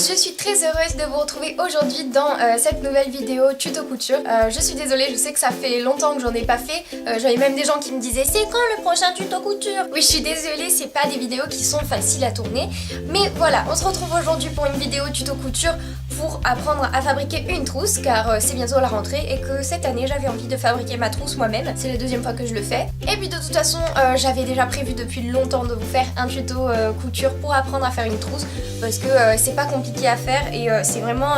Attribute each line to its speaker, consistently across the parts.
Speaker 1: Je suis très heureuse de vous retrouver aujourd'hui dans cette nouvelle vidéo tuto couture. Je suis désolée, je sais que ça fait longtemps que j'en ai pas fait. J'avais même des gens qui me disaient c'est quand le prochain tuto couture? Oui, je suis désolée, c'est pas des vidéos qui sont faciles à tourner. Mais voilà, on se retrouve aujourd'hui pour une vidéo tuto couture pour apprendre à fabriquer une trousse car c'est bientôt la rentrée et que cette année j'avais envie de fabriquer ma trousse moi-même. C'est la deuxième fois que je le fais. Et puis de toute façon, j'avais déjà prévu depuis longtemps de vous faire un tuto couture pour apprendre à faire une trousse parce que c'est pas compliqué à faire et c'est vraiment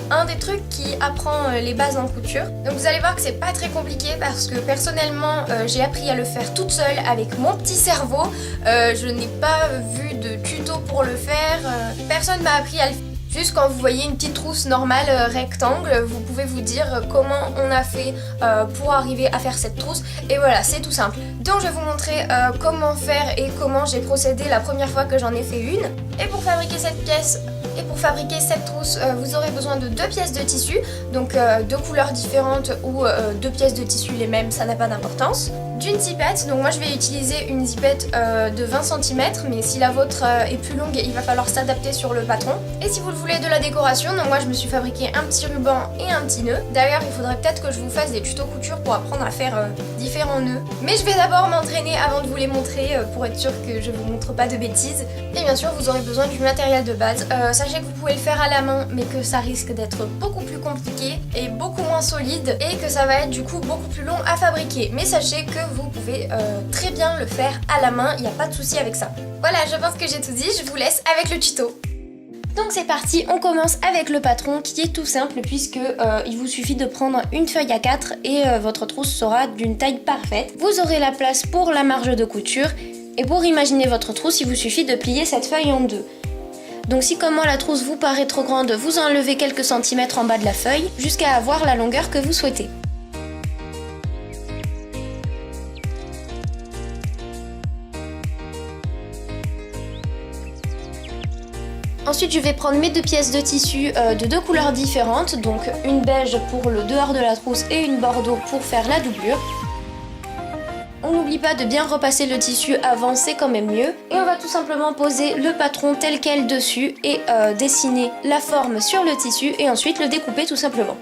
Speaker 1: un des trucs qui apprend les bases en couture. Donc vous allez voir que c'est pas très compliqué parce que personnellement j'ai appris à le faire toute seule avec mon petit cerveau. Je n'ai pas vu de tuto pour le faire. Personne m'a appris à le faire. Juste quand vous voyez une petite trousse normale rectangle, vous pouvez vous dire comment on a fait pour arriver à faire cette trousse. Et voilà, c'est tout simple. Donc je vais vous montrer comment faire et comment j'ai procédé la première fois que j'en ai fait une. Et pour fabriquer cette pièce et pour fabriquer cette trousse, vous aurez besoin de 2 pièces de tissu. Donc 2 couleurs différentes ou 2 pièces de tissu les mêmes, ça n'a pas d'importance. D'une zipette, donc moi je vais utiliser une zipette de 20 cm, mais si la vôtre est plus longue, il va falloir s'adapter sur le patron. Et si vous le voulez de la décoration, donc moi je me suis fabriqué un petit ruban et un petit nœud. D'ailleurs il faudrait peut-être que je vous fasse des tutos couture pour apprendre à faire différents nœuds. Mais je vais d'abord m'entraîner avant de vous les montrer pour être sûr que je vous montre pas de bêtises. Et bien sûr vous aurez besoin du matériel de base. Sachez que vous pouvez le faire à la main, mais que ça risque d'être beaucoup plus compliqué et beaucoup moins solide et que ça va être du coup beaucoup plus long à fabriquer. Mais sachez que vous pouvez très bien le faire à la main, il n'y a pas de souci avec ça. Voilà, je pense que j'ai tout dit, je vous laisse avec le tuto. Donc c'est parti, on commence avec le patron qui est tout simple puisque il vous suffit de prendre une feuille A4 et votre trousse sera d'une taille parfaite. Vous aurez la place pour la marge de couture et pour imaginer votre trousse, il vous suffit de plier cette feuille en deux. Donc si comme moi la trousse vous paraît trop grande, vous enlevez quelques centimètres en bas de la feuille jusqu'à avoir la longueur que vous souhaitez. Ensuite je vais prendre mes 2 pièces de tissu de 2 couleurs différentes, donc une beige pour le dehors de la trousse et une bordeaux pour faire la doublure. On n'oublie pas de bien repasser le tissu avant, c'est quand même mieux. Et on va tout simplement poser le patron tel quel dessus et dessiner la forme sur le tissu et ensuite le découper tout simplement.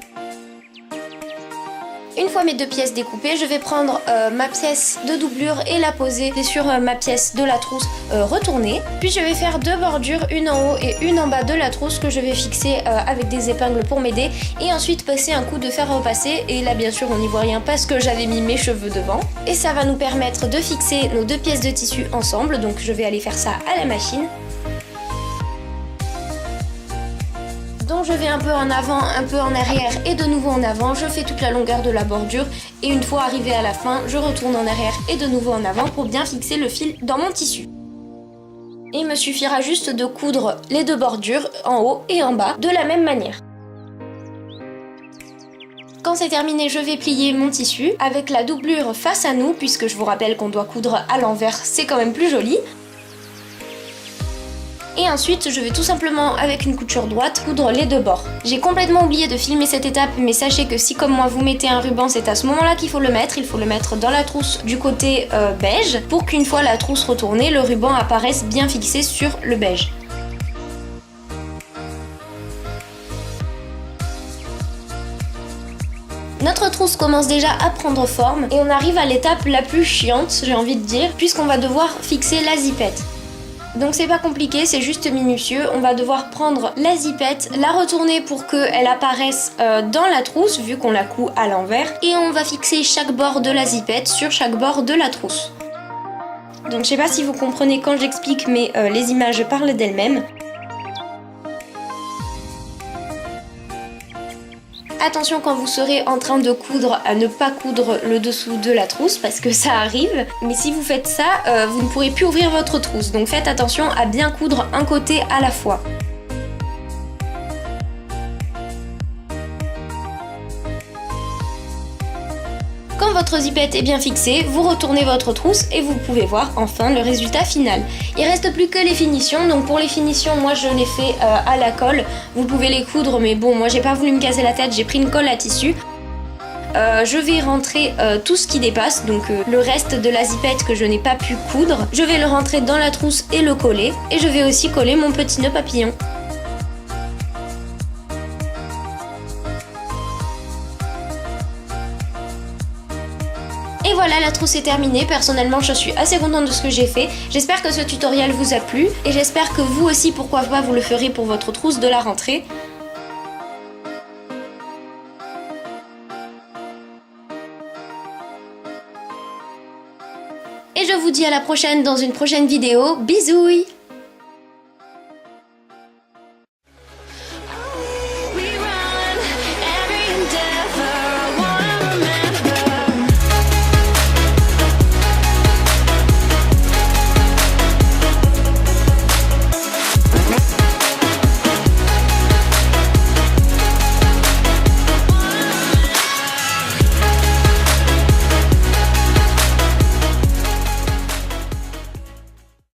Speaker 1: Une fois mes 2 pièces découpées, je vais prendre ma pièce de doublure et la poser sur ma pièce de la trousse retournée. Puis je vais faire 2 bordures, une en haut et une en bas de la trousse que je vais fixer avec des épingles pour m'aider. Et ensuite passer un coup de fer repassé. Et là bien sûr on n'y voit rien parce que j'avais mis mes cheveux devant. Et ça va nous permettre de fixer nos 2 pièces de tissu ensemble. Donc je vais aller faire ça à la machine. Donc je vais un peu en avant, un peu en arrière et de nouveau en avant, je fais toute la longueur de la bordure et une fois arrivé à la fin, je retourne en arrière et de nouveau en avant pour bien fixer le fil dans mon tissu. Et il me suffira juste de coudre les 2 bordures en haut et en bas de la même manière. Quand c'est terminé, je vais plier mon tissu avec la doublure face à nous puisque je vous rappelle qu'on doit coudre à l'envers, c'est quand même plus joli. Et ensuite, je vais tout simplement, avec une couture droite, coudre les 2 bords. J'ai complètement oublié de filmer cette étape, mais sachez que si comme moi vous mettez un ruban, c'est à ce moment-là qu'il faut le mettre. Il faut le mettre dans la trousse du côté beige, pour qu'une fois la trousse retournée, le ruban apparaisse bien fixé sur le beige. Notre trousse commence déjà à prendre forme, et on arrive à l'étape la plus chiante, j'ai envie de dire, puisqu'on va devoir fixer la zipette. Donc c'est pas compliqué, c'est juste minutieux. On va devoir prendre la zipette, la retourner pour qu'elle apparaisse dans la trousse, vu qu'on la coud à l'envers. Et on va fixer chaque bord de la zipette sur chaque bord de la trousse. Donc je sais pas si vous comprenez quand j'explique, mais les images parlent d'elles-mêmes. Attention quand vous serez en train de coudre à ne pas coudre le dessous de la trousse parce que ça arrive. Mais si vous faites ça, vous ne pourrez plus ouvrir votre trousse. Donc faites attention à bien coudre un côté à la fois. Quand votre zipette est bien fixée, vous retournez votre trousse et vous pouvez voir enfin le résultat final. Il reste plus que les finitions, donc pour les finitions, moi je les fais à la colle. Vous pouvez les coudre, mais bon, moi j'ai pas voulu me casser la tête, j'ai pris une colle à tissu. Je vais rentrer tout ce qui dépasse, donc le reste de la zipette que je n'ai pas pu coudre. Je vais le rentrer dans la trousse et le coller. Et je vais aussi coller mon petit nœud papillon.
Speaker 2: la trousse est terminée. Personnellement, je suis assez contente de ce que j'ai fait. J'espère que ce tutoriel vous a plu et j'espère que vous aussi, pourquoi pas, vous le ferez pour votre trousse de la rentrée. Et je vous dis à la prochaine dans une prochaine vidéo. Bisous!